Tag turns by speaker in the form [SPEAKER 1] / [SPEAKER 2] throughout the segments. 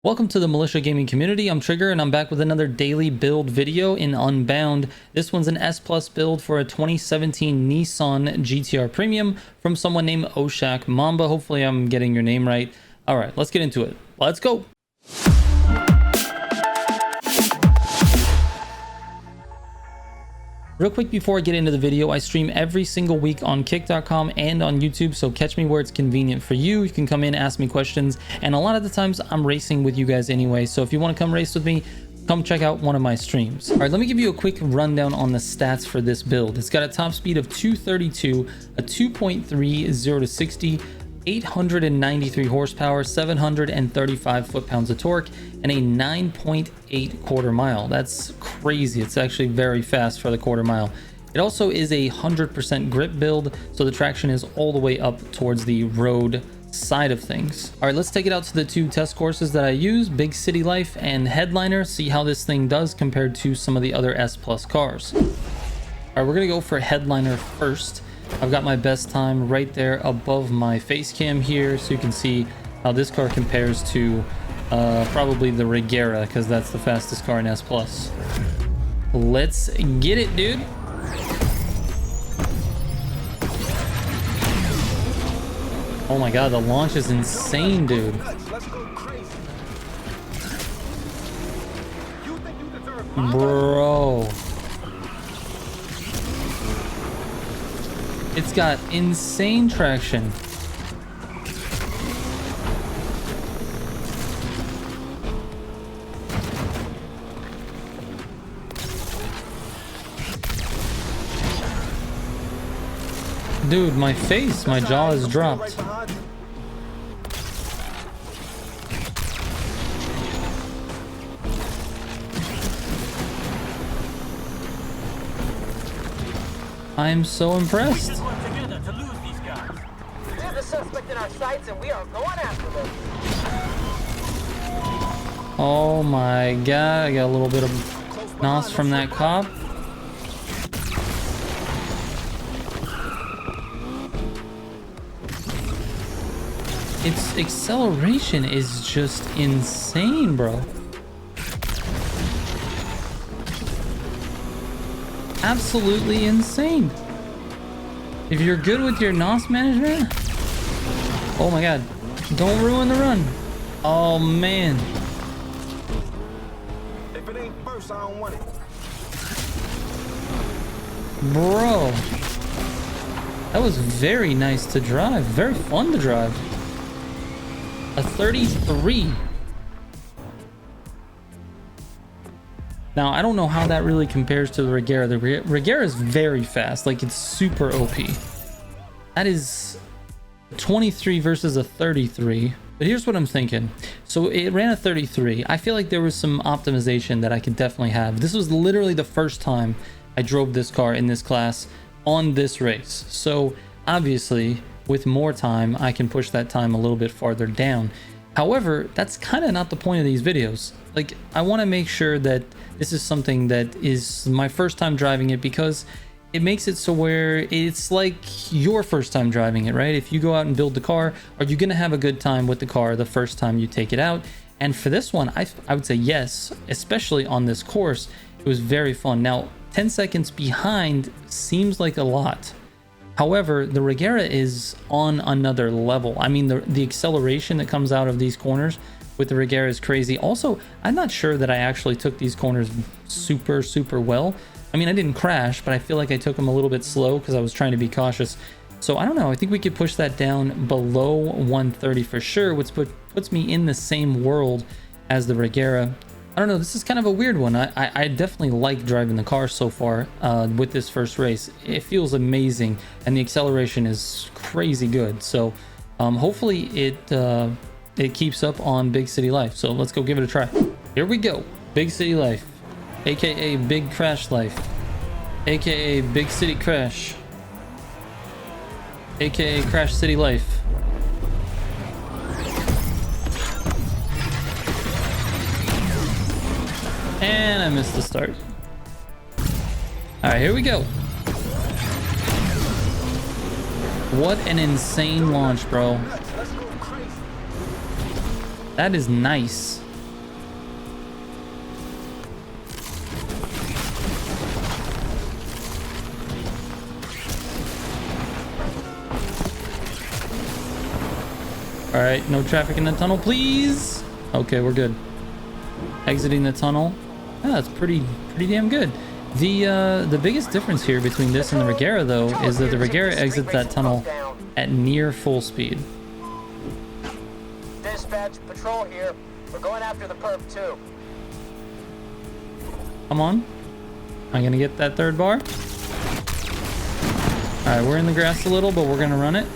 [SPEAKER 1] Welcome to the Militia Gaming community. I'm Trigger and I'm back with another daily build video in Unbound. This one's an S Plus build for a 2017 Nissan GTR Premium from someone named Oshak Mamba. Hopefully I'm getting your name right. All right, let's get into it. Let's go. Real quick before I get into the video, I stream every single week on kick.com and on YouTube, so catch me where it's convenient for you. You can come in, ask me questions, and a lot of the times I'm racing with you guys anyway, so if you want to come race with me, come check out one of my streams. All right, let me give you a quick rundown on the stats for this build. It's got a top speed of 232, a 2.3 0 to 60, 893 horsepower, 735 foot-pounds of torque, and a 9.8 quarter mile. That's crazy. It's actually very fast for the quarter mile. It also is a 100% grip build, so the traction is all the way up towards the road side of things. All right, let's take it out to the two test courses that I use, Big City Life and Headliner, see how this thing does compared to some of the other S Plus cars. All right, we're gonna go for Headliner first. I've got my best time right there above my face cam here, so you can see how this car compares to probably the Regera, because that's the fastest car in S Plus. Let's get it, dude. Oh my god, the launch is insane, dude. Bro. It's got insane traction. Dude, my face, my jaw is dropped. I'm so impressed.
[SPEAKER 2] We together to lose these guys. We have a suspect in our sights and we are going after them.
[SPEAKER 1] Oh my god, I got a little bit of nos from that cop. Its acceleration is just insane, bro. Absolutely insane. If you're good with your NOS management, oh my god, don't ruin the run. Oh man.
[SPEAKER 2] If it ain't first, I don't want it.
[SPEAKER 1] Bro, that was very nice to drive, very fun to drive. A 33. Now, I don't know how that really compares to the Regera. The Regera is very fast, like it's super OP. That is 23 versus a 33. But here's what I'm thinking. So it ran a 33. I feel like there was some optimization that I could definitely have. This was literally the first time I drove this car in this class on this race. So obviously, with more time, I can push that time a little bit farther down. However, that's kind of not the point of these videos. Like, I want to make sure that this is something that is my first time driving it, because it makes it so where it's like your first time driving it, right? If you go out and build the car, are you going to have a good time with the car the first time you take it out? And for this one, I would say yes, especially on this course. It was very fun. Now, 10 seconds behind seems like a lot. However, the Regera is on another level. I mean, the acceleration that comes out of these corners with the Regera is crazy. Also, I'm not sure that I actually took these corners super well. I mean, I didn't crash, but I feel like I took them a little bit slow because I was trying to be cautious. So I don't know. I think we could push that down below 130 for sure, which puts me in the same world as the Regera. I don't know, this is kind of a weird one. I definitely like driving the car so far with this first race. It feels amazing, and the acceleration is crazy good. So hopefully it keeps up on Big City Life. So let's go give it a try. Here we go. Big City Life, aka Big Crash Life, aka Big City Crash, aka Crash City Life. And I missed the start. All right, here we go. What an insane launch, bro. That is nice. All right, no traffic in the tunnel, please. Okay, we're good. Exiting the tunnel. Ah, that's pretty damn good. The biggest difference here between this and the Regera, though, is that the Regera exits that tunnel at near full speed.
[SPEAKER 2] Dispatch, patrol here. We're going after the perp too.
[SPEAKER 1] Come on. I'm gonna get that third bar. All right, we're in the grass a little, but we're gonna run it.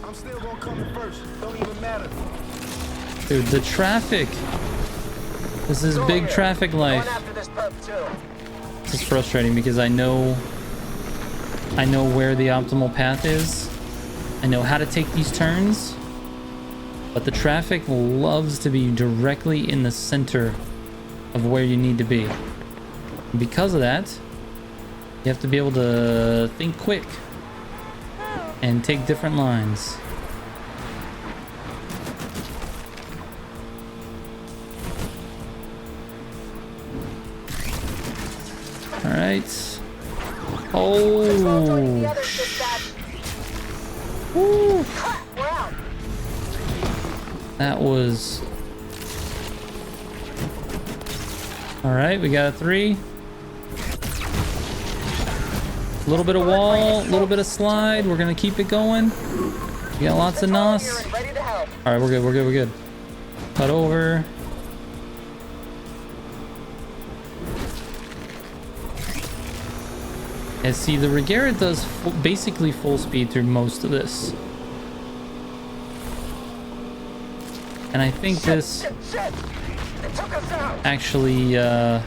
[SPEAKER 3] I'm still gonna come in first. Don't even matter.
[SPEAKER 1] Dude, the traffic. This is big traffic life.
[SPEAKER 2] Going after this perp too.
[SPEAKER 1] This is frustrating because I know where the optimal path is. I know how to take these turns, but the traffic loves to be directly in the center of where you need to be. And because of that, you have to be able to think quick and take different lines. All right. Oh. Woo. That was. All right, we got a 3. A little bit of wall, a little bit of slide. We're gonna keep it going. We got lots of NOS. All right, we're good. We're good. We're good. Cut over. And see, the Regera does basically full speed through most of this. And I think this actually, yeah,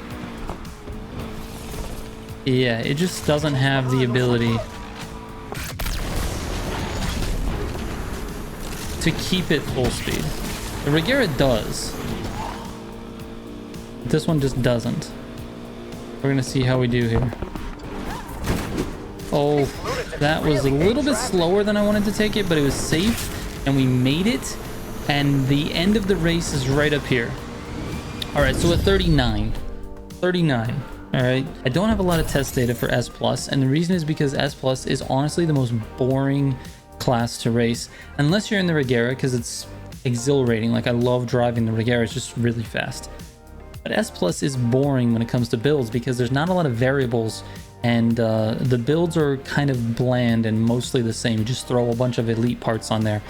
[SPEAKER 1] it just doesn't have the ability to keep it full speed. The Regera does. This one just doesn't. We're gonna see how we do here. Oh, that was a little bit slower than I wanted to take it, but it was safe, and we made it, and the end of the race is right up here. All right, so at 39. All right, I don't have a lot of test data for S+, and the reason is because S+ is honestly the most boring class to race, unless you're in the Regera, because it's exhilarating. Like, I love driving the Regera, it's just really fast. But S+ is boring when it comes to builds because there's not a lot of variables, and the builds are kind of bland and mostly the same. You just throw a bunch of elite parts on there.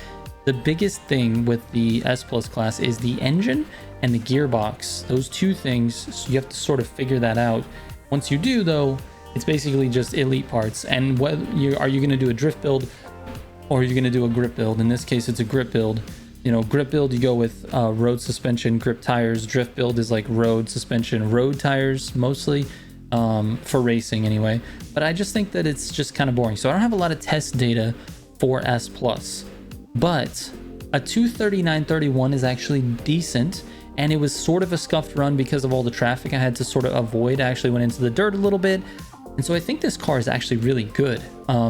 [SPEAKER 1] The biggest thing with the S+ class is the engine and the gearbox. Those two things, so you have to sort of figure that out. Once you do, though, it's basically just elite parts. And what are you going to do a drift build, or are you going to do a grip build? In this case, it's a grip build. You know, grip build, you go with road suspension, grip tires. Drift build is like road suspension, road tires mostly, for racing anyway. But I just think that it's just kind of boring. So I don't have a lot of test data for S+. But a 239.31 is actually decent, and it was sort of a scuffed run because of all the traffic I had to sort of avoid. I actually went into the dirt a little bit, and so I think this car is actually really good.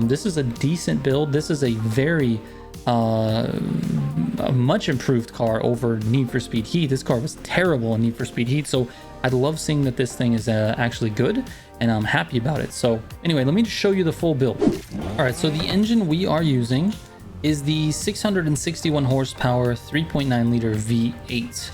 [SPEAKER 1] This is a decent build. This is a very a much improved car over Need for Speed Heat. This car was terrible in Need for Speed Heat, so I'd love seeing that this thing is actually good, and I'm happy about it. So anyway, let me just show you the full build. All right, so the engine we are using is the 661 horsepower 3.9 liter V8.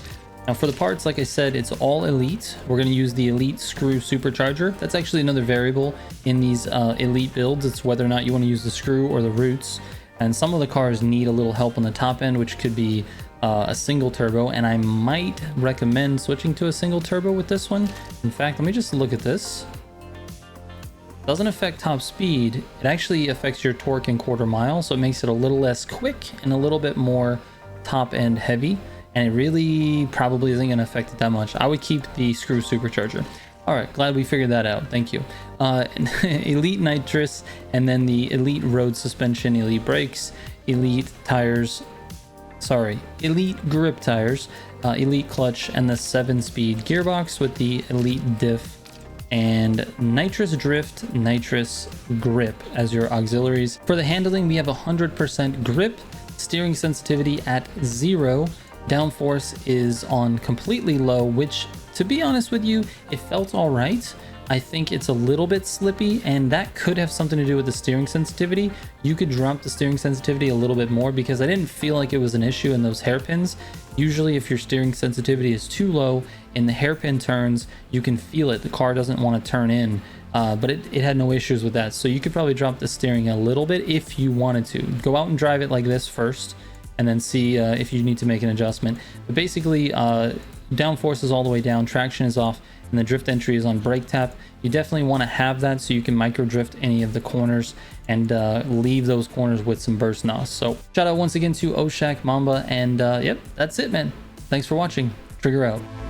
[SPEAKER 1] Now for the parts, like I said, it's all elite. We're going to use the elite screw supercharger. That's actually another variable in these elite builds. It's whether or not you want to use the screw or the roots. And some of the cars need a little help on the top end, which could be a single turbo, and I might recommend switching to a single turbo with this one. In fact, let me just look at this. Doesn't affect top speed. It actually affects your torque in quarter mile, so it makes it a little less quick and a little bit more top end heavy, and it really probably isn't going to affect it that much. I would keep the screw supercharger. All right, glad we figured that out. Thank you. Elite nitrous, and then the elite road suspension, elite brakes, elite tires, elite grip tires, elite clutch, and the 7-speed gearbox with the elite diff, and nitrous drift, nitrous grip as your auxiliaries. For the handling, we have 100% grip, steering sensitivity at 0, Downforce is on completely low, which, to be honest with you, it felt all right. I think it's a little bit slippy, and that could have something to do with the steering sensitivity. You could drop the steering sensitivity a little bit more, because I didn't feel like it was an issue in those hairpins. Usually if your steering sensitivity is too low in the hairpin turns, you can feel it. The car doesn't want to turn in, but it had no issues with that. So you could probably drop the steering a little bit if you wanted to. Go out and drive it like this first, and then see if you need to make an adjustment. But basically, downforce is all the way down, traction is off, and the drift entry is on brake tap. You definitely want to have that so you can micro drift any of the corners and leave those corners with some burst nos. So shout out once again to Oshak Mamba, and yep, that's it, man. Thanks for watching. Trigger out.